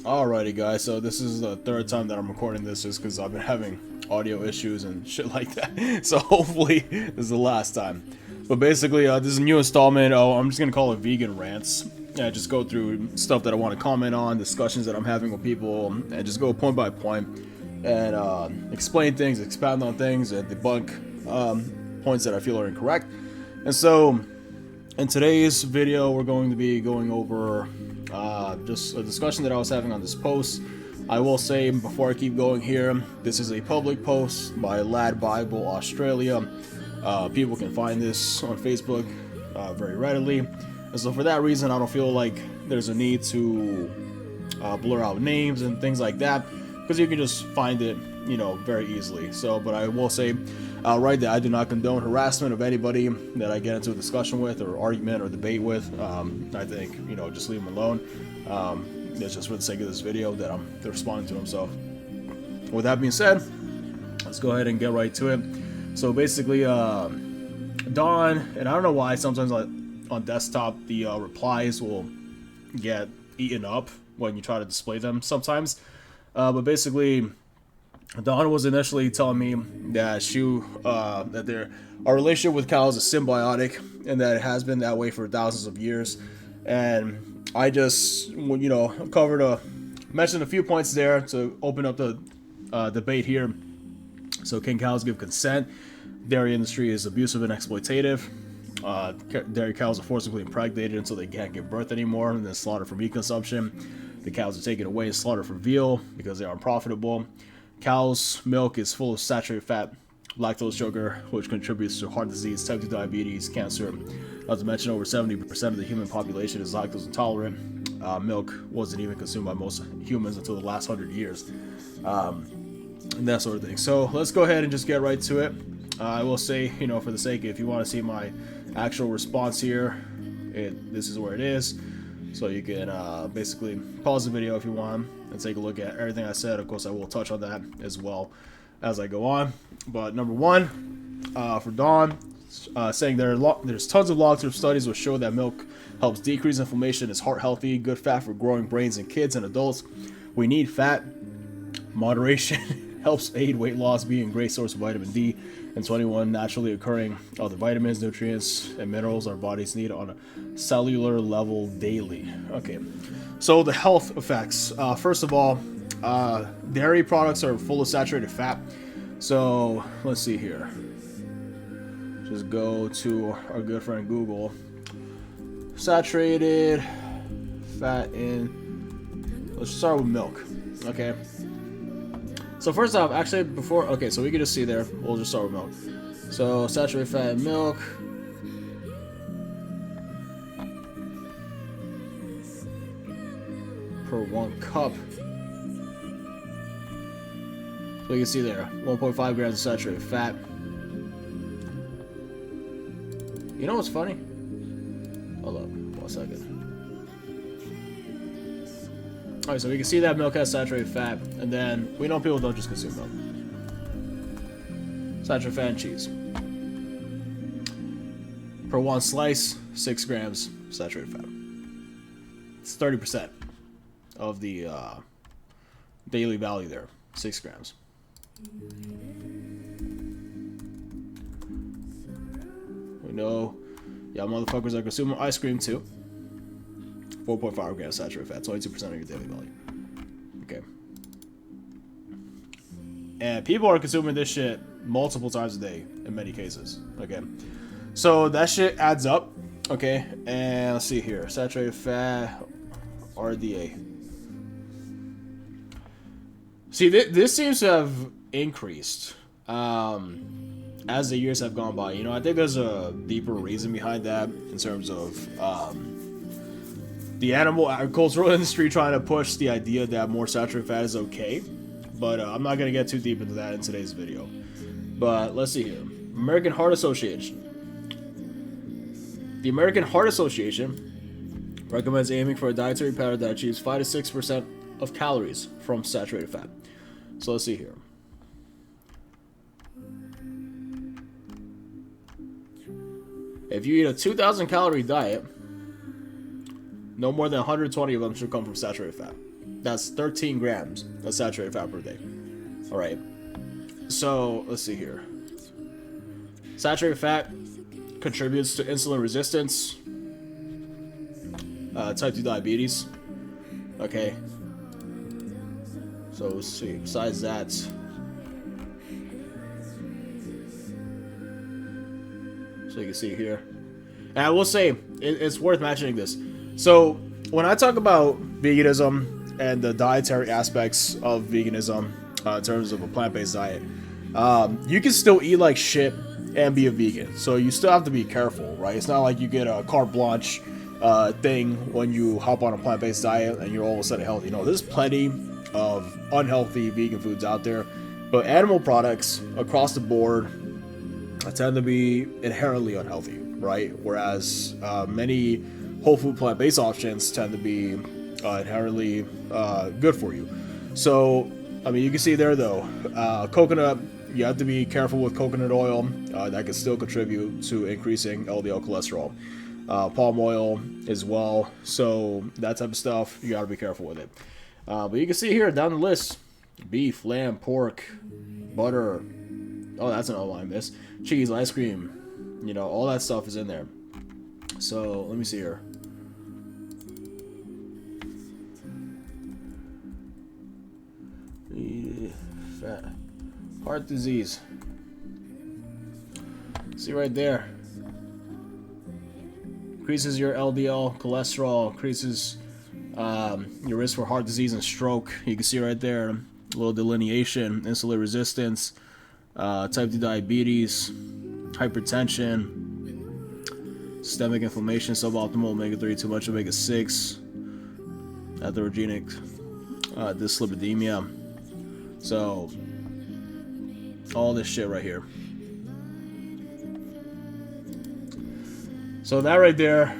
Alrighty guys, so this is the third time that I'm recording this just because I've been having audio issues and shit like that. So hopefully this is the last time. But basically, this is a new installment. I'm just gonna call it Vegan Rants. Yeah, just go through stuff that I want to comment on, discussions that I'm having with people, and just go point by point and explain things, expound on things, and debunk points that I feel are incorrect. And so, in today's video, we're going to be going over just a discussion that I was having on this post. I will say before I keep going here, this is a public post by Lad Bible Australia. People can find this on Facebook very readily, and so for that reason, I don't feel like there's a need to blur out names and things like that, because you can just find it, very easily. So, but I will say outright that I do not condone harassment of anybody that I get into a discussion with, or argument, or debate with. I think, just leave them alone. It's just for the sake of this video that I'm responding to them. So, with that being said, let's go ahead and get right to it. So basically, Dawn, and I don't know why sometimes on desktop the replies will get eaten up when you try to display them sometimes. But basically, Dawn was initially telling me that our relationship with cows is symbiotic, and that it has been that way for thousands of years. And I just, mentioned a few points there to open up the debate here. So, can cows give consent? Dairy industry is abusive and exploitative. Dairy cows are forcibly impregnated until they can't give birth anymore, and then slaughtered for meat consumption. The cows are taken away and slaughtered for veal because they are unprofitable. Cow's milk is full of saturated fat, lactose sugar, which contributes to heart disease, type 2 diabetes, cancer. Not to mention, over 70% of the human population is lactose intolerant. Milk wasn't even consumed by most humans until the last 100 years. And that sort of thing. So let's go ahead and just get right to it. I will say, for the sake, if you want to see my actual response here, this is where it is. So you can basically pause the video if you want and take a look at everything I said. Of course, I will touch on that as well as I go on. But number one, for Dawn, saying there's tons of long-term studies which show that milk helps decrease inflammation, is heart healthy, good fat for growing brains in kids and adults. We need fat. Moderation helps aid weight loss, being a great source of vitamin D and 21 naturally occurring other vitamins, nutrients, and minerals our bodies need on a cellular level daily. Okay, so the health effects. First of all, dairy products are full of saturated fat. So let's see here. Just go to our good friend Google. Saturated fat in. Let's start with milk. Okay. So first off, actually, so we can just see there. We'll just start with milk. So saturated fat in milk. Per 1 cup. So you can see there, 1.5 grams of saturated fat. You know what's funny? Hold up, 1 second. Alright, so we can see that milk has saturated fat, and then we know people don't just consume milk. Saturated fat and cheese. Per 1 slice, 6 grams saturated fat. It's 30% of the daily value there. 6 grams. We know, motherfuckers are consuming ice cream too. 4.5 grams saturated fat, 22% of your daily value. Okay. And people are consuming this shit multiple times a day in many cases. Okay. So that shit adds up. Okay. And let's see here. Saturated fat, RDA. See, this seems to have increased as the years have gone by. I think there's a deeper reason behind that in terms of the animal agricultural industry trying to push the idea that more saturated fat is okay. But I'm not going to get too deep into that in today's video. But let's see here. American Heart Association. The American Heart Association recommends aiming for a dietary pattern that achieves 5 to 6% of calories from saturated fat. So let's see here. If you eat a 2,000 calorie diet, No more than 120 of them should come from saturated fat. That's 13 grams of saturated fat per day. All right. So let's see here. Saturated fat contributes to insulin resistance, type 2 diabetes. Okay. So let's see. Besides that, so you can see here. And I will say, it's worth mentioning this. So when I talk about veganism and the dietary aspects of veganism, in terms of a plant-based diet, you can still eat like shit and be a vegan. So you still have to be careful, right? It's not like you get a carte blanche thing when you hop on a plant-based diet and you're all of a sudden healthy. No, there's plenty of unhealthy vegan foods out there, but animal products across the board tend to be inherently unhealthy, right? Whereas many whole food plant-based options tend to be inherently good for you. So I mean, you can see there though, coconut, you have to be careful with coconut oil. That can still contribute to increasing LDL cholesterol. Palm oil as well. So that type of stuff, you got to be careful with it. But you can see here down the list, beef, lamb, pork, butter. Oh, that's another one I missed. Cheese, ice cream, you know, all that stuff is in there. So let me see here. Fat. Heart disease. See right there. Increases your LDL cholesterol, increases your risk for heart disease and stroke. You can see right there, a little delineation, insulin resistance, type 2 diabetes, hypertension, systemic inflammation, suboptimal omega-3, too much omega-6, atherogenic dyslipidemia. So all this shit right here. So that right there,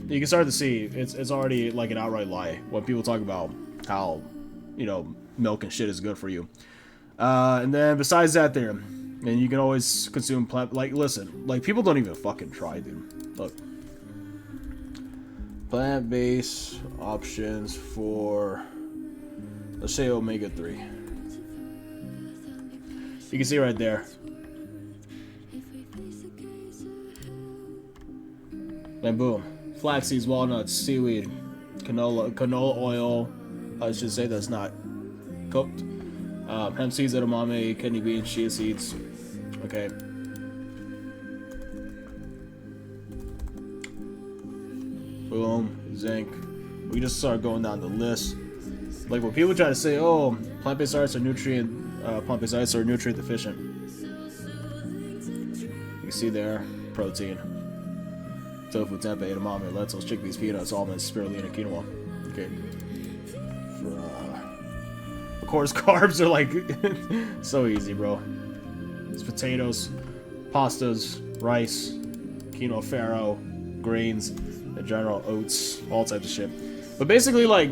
you can start to see it's already like an outright lie when people talk about how, you know, milk and shit is good for you. And then besides that there, and you can always consume plant, like, listen, like, people don't even fucking try, dude. Look. Plant-based options for, let's say, omega-3. You can see right there. And boom. Flax seeds, walnuts, seaweed, canola oil. I should say that's not cooked. Hemp seeds, edamame, kidney beans, chia seeds. Okay. Boom. Zinc. We just start going down the list. Like when people try to say, "Oh, plant-based diets are nutrient deficient." You can see there, protein, tofu, tempeh, edamame, lentils, chickpeas, peanuts, almonds, spirulina, quinoa. Okay. Of course, carbs are like so easy, bro. It's potatoes, pastas, rice, quinoa, farro, grains, in general, oats, all types of shit. But basically, like,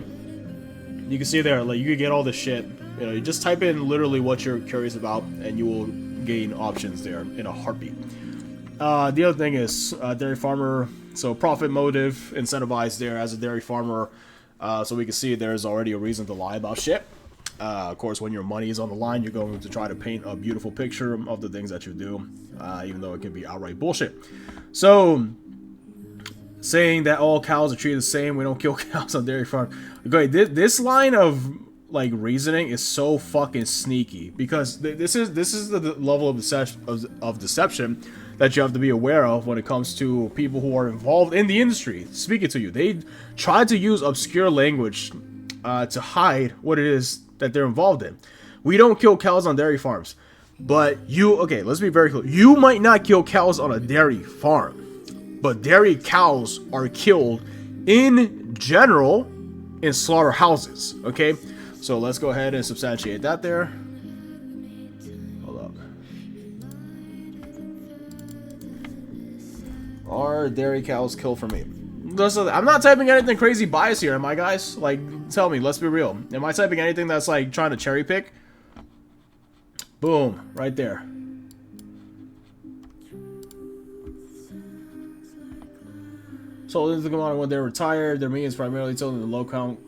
you can see there, like, you can get all this shit. You know, you just type in literally what you're curious about, and you will gain options there in a heartbeat. The other thing is dairy farmer, so profit motive incentivized there as a dairy farmer. So we can see there's already a reason to lie about shit. Of course, when your money is on the line, you're going to try to paint a beautiful picture of the things that you do, even though it can be outright bullshit. So, saying that all cows are treated the same, we don't kill cows on dairy farm. Okay, this line of like reasoning is so fucking sneaky, because this is the level of deception that you have to be aware of when it comes to people who are involved in the industry speaking to you. They try to use obscure language to hide what it is that they're involved in. We don't kill cows on dairy farms, but okay, let's be very clear. You might not kill cows on a dairy farm, but dairy cows are killed in general in slaughterhouses. Okay, so let's go ahead and substantiate that there. Hold up. Are dairy cows killed for meat? Listen, I'm not typing anything crazy biased here, am I, guys? Like, tell me, let's be real. Am I typing anything that's like trying to cherry pick? Boom, right there. sold into the commodity when they're retired. Their meat is primarily sold in the low count.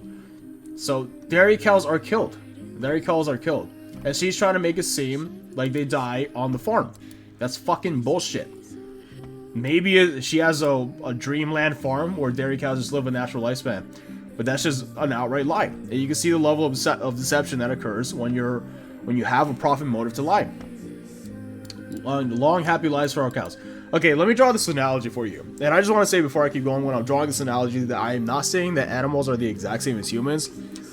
So dairy cows are killed. Dairy cows are killed. And she's trying to make it seem like they die on the farm. That's fucking bullshit. Maybe she has a dreamland farm where dairy cows just live a natural lifespan. But that's just an outright lie. And you can see the level of deception that occurs when you have a profit motive to lie. Long, happy lives for our cows. Okay, let me draw this analogy for you. And I just want to say before I keep going, when I'm drawing this analogy, that I am not saying that animals are the exact same as humans.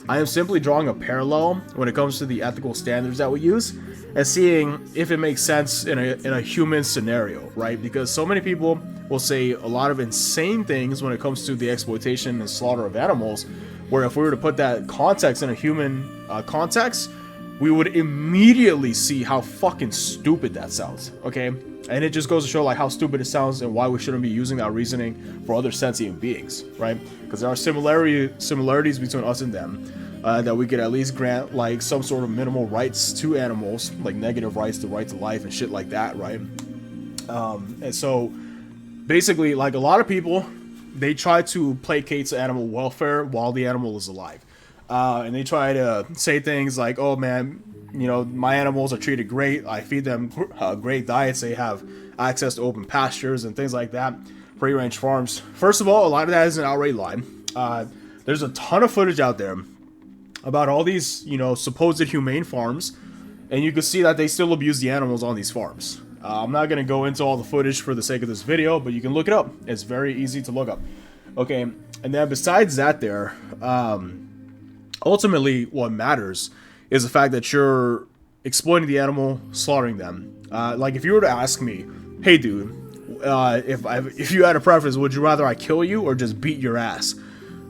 I am simply drawing a parallel when it comes to the ethical standards that we use and seeing if it makes sense in a human scenario, right? Because so many people will say a lot of insane things when it comes to the exploitation and slaughter of animals, where if we were to put that context in a human context, we would immediately see how fucking stupid that sounds, okay? And it just goes to show like how stupid it sounds and why we shouldn't be using that reasoning for other sentient beings, right? Because there are similarities between us and them that we could at least grant like some sort of minimal rights to animals, like negative rights, the right to life and shit like that, right? And so basically, like a lot of people, they try to placate to animal welfare while the animal is alive. And they try to say things like, oh man, you know, my animals are treated great. I feed them great diets. They have access to open pastures and things like that. Free-range farms. First of all, a lot of that is an outright lie. There's a ton of footage out there about all these, you know, supposed humane farms. And you can see that they still abuse the animals on these farms. I'm not going to go into all the footage for the sake of this video, but you can look it up. It's very easy to look up. Okay, and then besides that there, ultimately what matters is the fact that you're exploiting the animal, slaughtering them. Like if you were to ask me, hey dude, if you had a preference, would you rather I kill you or just beat your ass?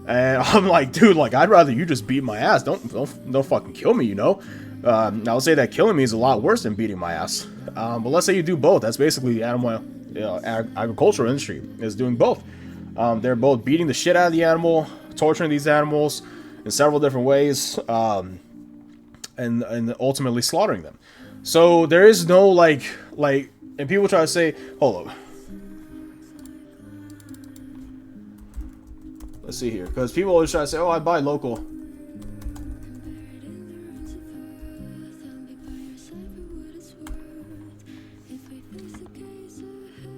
And I'm like, dude, like I'd rather you just beat my ass. Don't fucking kill me, you know. I'll say that killing me is a lot worse than beating my ass. But let's say you do both. That's basically the animal agricultural industry is doing both. They're both beating the shit out of the animal, torturing these animals in several different ways, and ultimately slaughtering them. So there is no like, and people try to say, hold up. Let's see here, because people always try to say, oh, I buy local.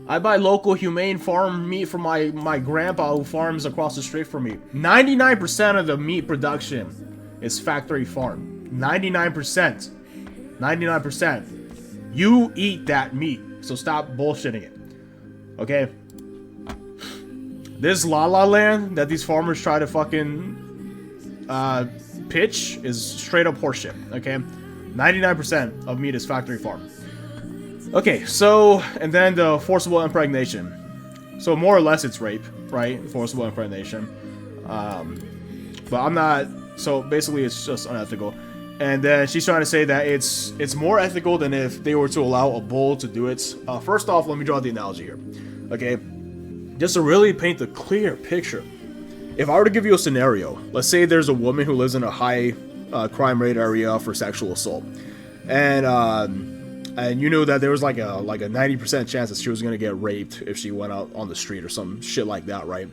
I buy local humane farm meat from my grandpa who farms across the street from me. 99% of the meat production is factory farm. 99%. 99%. You eat that meat, so stop bullshitting it. Okay? This La La Land that these farmers try to fucking pitch is straight up horseshit. Okay? 99% of meat is factory farm. Okay, so, and then the forcible impregnation. So more or less it's rape, right? Forcible impregnation. But I'm not, so basically it's just unethical. And then she's trying to say that it's more ethical than if they were to allow a bull to do it. First off, let me draw the analogy here. Okay, just to really paint the clear picture. If I were to give you a scenario, let's say there's a woman who lives in a high crime rate area for sexual assault. And you knew that there was like a 90% chance that she was going to get raped if she went out on the street or some shit like that, right?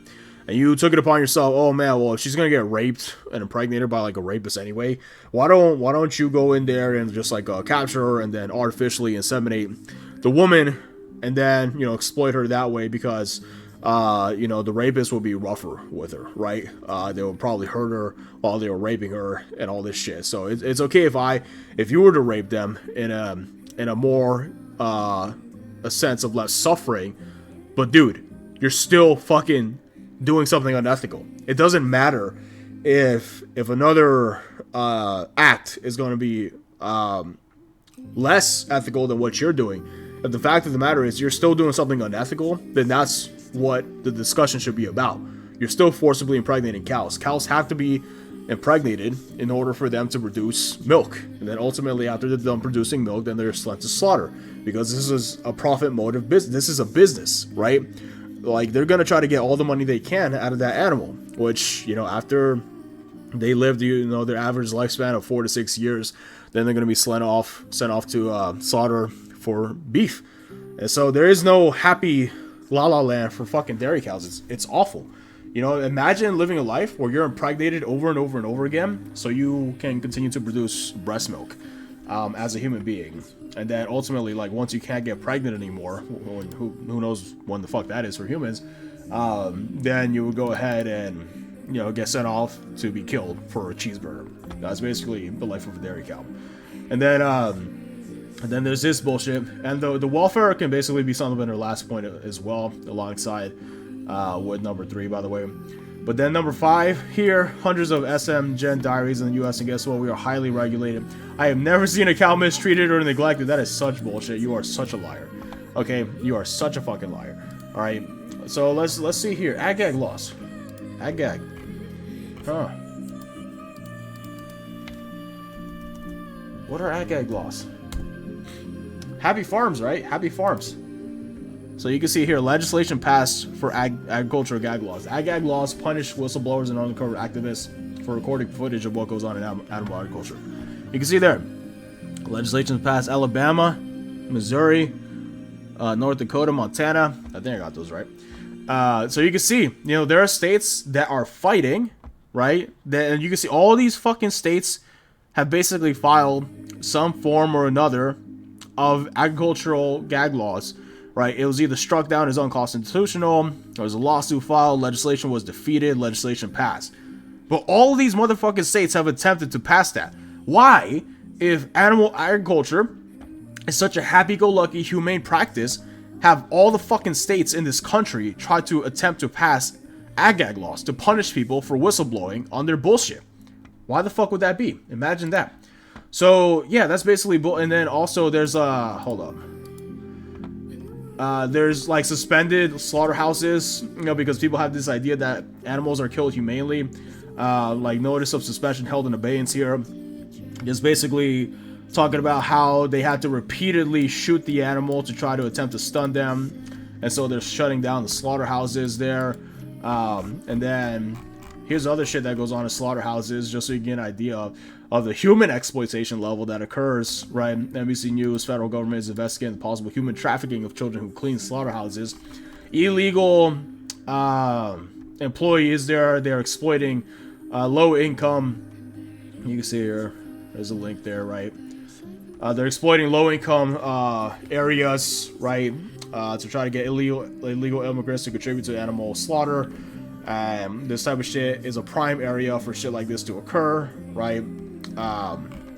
And you took it upon yourself, oh man, well if she's going to get raped and impregnated by like a rapist anyway, why don't you go in there and just like capture her and then artificially inseminate the woman and then, you know, exploit her that way because you know, the rapist will be rougher with her, right? They will probably hurt her while they were raping her and all this shit. So it's okay if you were to rape them in a more a sense of less suffering, but dude, you're still fucking doing something unethical. It doesn't matter if another act is going to be less ethical than what you're doing. If the fact of the matter is you're still doing something unethical, then that's what the discussion should be about. You're still forcibly impregnating cows. Cows have to be impregnated in order for them to produce milk, and then ultimately after they're done producing milk, then they're sent to slaughter, because this is a profit motive business. This is a business, right? Like they're gonna try to get all the money they can out of that animal, which, you know, after they lived, you know, their average lifespan of 4 to 6 years, then they're gonna be sent off to slaughter for beef. And so there is no happy La La Land for fucking dairy cows. It's awful. You know, imagine living a life where you're impregnated over and over and over again so you can continue to produce breast milk as a human being. And then ultimately, like, once you can't get pregnant anymore, who knows when the fuck that is for humans, then you would go ahead and, you know, get sent off to be killed for a cheeseburger. That's basically the life of a dairy cow. And then there's this bullshit. And the welfare can basically be summed up in our last point as well, alongside with number 3, by the way. But then number 5 here, hundreds of SM Gen diaries in the US, and guess what? We are highly regulated. I have never seen a cow mistreated or neglected. That is such bullshit. You are such a liar. Okay, you are such a fucking liar. All right, so let's see here. Ag laws. Ag. Huh. What are ag laws? Happy Farms, right? Happy Farms. So you can see here, legislation passed for agricultural gag laws. Ag laws punish whistleblowers and undercover activists for recording footage of what goes on in animal agriculture. You can see there, legislation passed Alabama, Missouri, North Dakota, Montana. I think I got those right. So you can see, you know, there are states that are fighting, right? And you can see all these fucking states have basically filed some form or another of agricultural gag laws. Right, it was either struck down as unconstitutional, there was a lawsuit filed, legislation was defeated, legislation passed. But all of these motherfucking states have attempted to pass that. Why, if animal agriculture is such a happy-go-lucky, humane practice, have all the fucking states in this country try to attempt to pass ag laws to punish people for whistleblowing on their bullshit? Why the fuck would that be? Imagine that. So, yeah, that's basically and then also there's, hold up. There's like suspended slaughterhouses, you know, because people have this idea that animals are killed humanely. Like notice of suspension held in abeyance here. Just basically talking about how they had to repeatedly shoot the animal to try to attempt to stun them. And so they're shutting down the slaughterhouses there. And then here's other shit that goes on in slaughterhouses, just so you get an idea of the human exploitation level that occurs, right? NBC News, federal government is investigating the possible human trafficking of children who clean slaughterhouses. Illegal employees there, they're exploiting low income. You can see here, there's a link there, right? They're exploiting low income areas, right? To try to get illegal immigrants to contribute to animal slaughter. This type of shit is a prime area for shit like this to occur, right?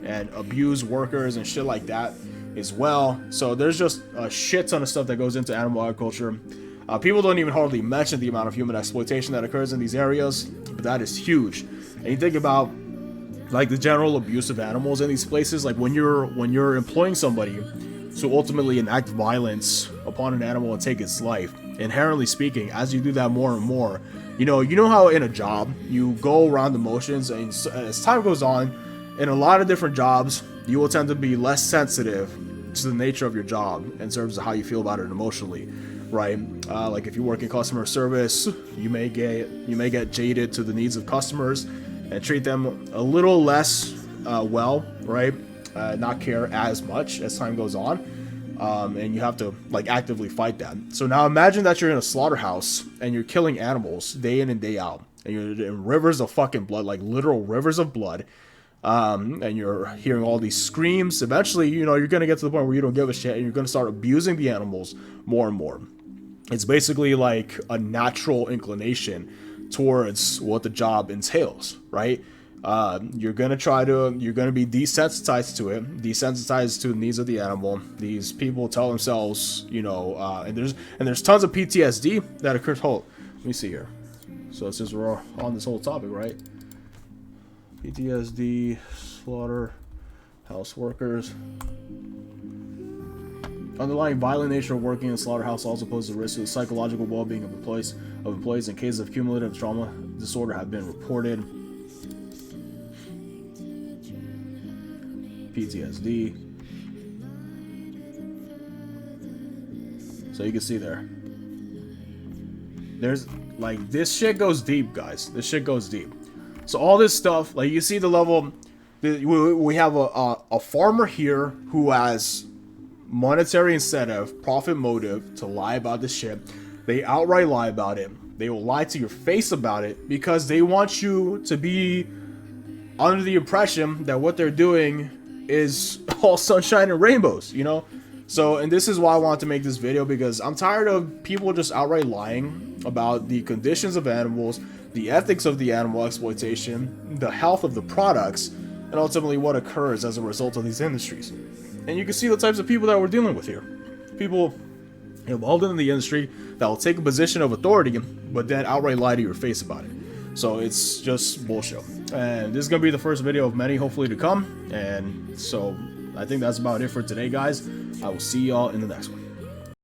And abuse workers and shit like that as well. So there's just a shit ton of stuff that goes into animal agriculture. People don't even hardly mention the amount of human exploitation that occurs in these areas, but that is huge. And you think about like the general abuse of animals in these places, like when you're employing somebody to ultimately enact violence upon an animal and take its life, inherently speaking, as you do that more and more, you know how in a job you go around the motions, and as time goes on, in a lot of different jobs, you will tend to be less sensitive to the nature of your job in terms of how you feel about it emotionally, right? Like if you work in customer service, you may get jaded to the needs of customers and treat them a little less well, right? Not care as much as time goes on, and you have to like actively fight that. So now imagine that you're in a slaughterhouse and you're killing animals day in and day out, and you're in rivers of fucking blood, like literal rivers of blood. And you're hearing all these screams. Eventually, you know, you're going to get to the point where you don't give a shit and you're going to start abusing the animals more and more. It's basically like a natural inclination towards what the job entails, right? You're going to be desensitized to it, desensitized to the needs of the animal. These people tell themselves, you know, and there's tons of PTSD that occurs. Hold, let me see here. So since we're on this whole topic, right? PTSD, slaughterhouse workers. Underlying violent nature of working in a slaughterhouse also poses a risk to the psychological well-being of employees in cases of cumulative trauma disorder have been reported. PTSD. So you can see there's like, this shit goes deep, guys. This shit goes deep. So all this stuff, like you see the level, we have a farmer here who has monetary incentive, profit motive to lie about this shit. They outright lie about it. They will lie to your face about it because they want you to be under the impression that what they're doing is all sunshine and rainbows, you know? So, and this is why I wanted to make this video, because I'm tired of people just outright lying about the conditions of animals, the ethics of the animal exploitation, the health of the products, and ultimately what occurs as a result of these industries. And you can see the types of people that we're dealing with here. People involved in the industry that will take a position of authority, but then outright lie to your face about it. So it's just bullshit. And this is going to be the first video of many, hopefully, to come. And so I think that's about it for today, guys. I will see y'all in the next one.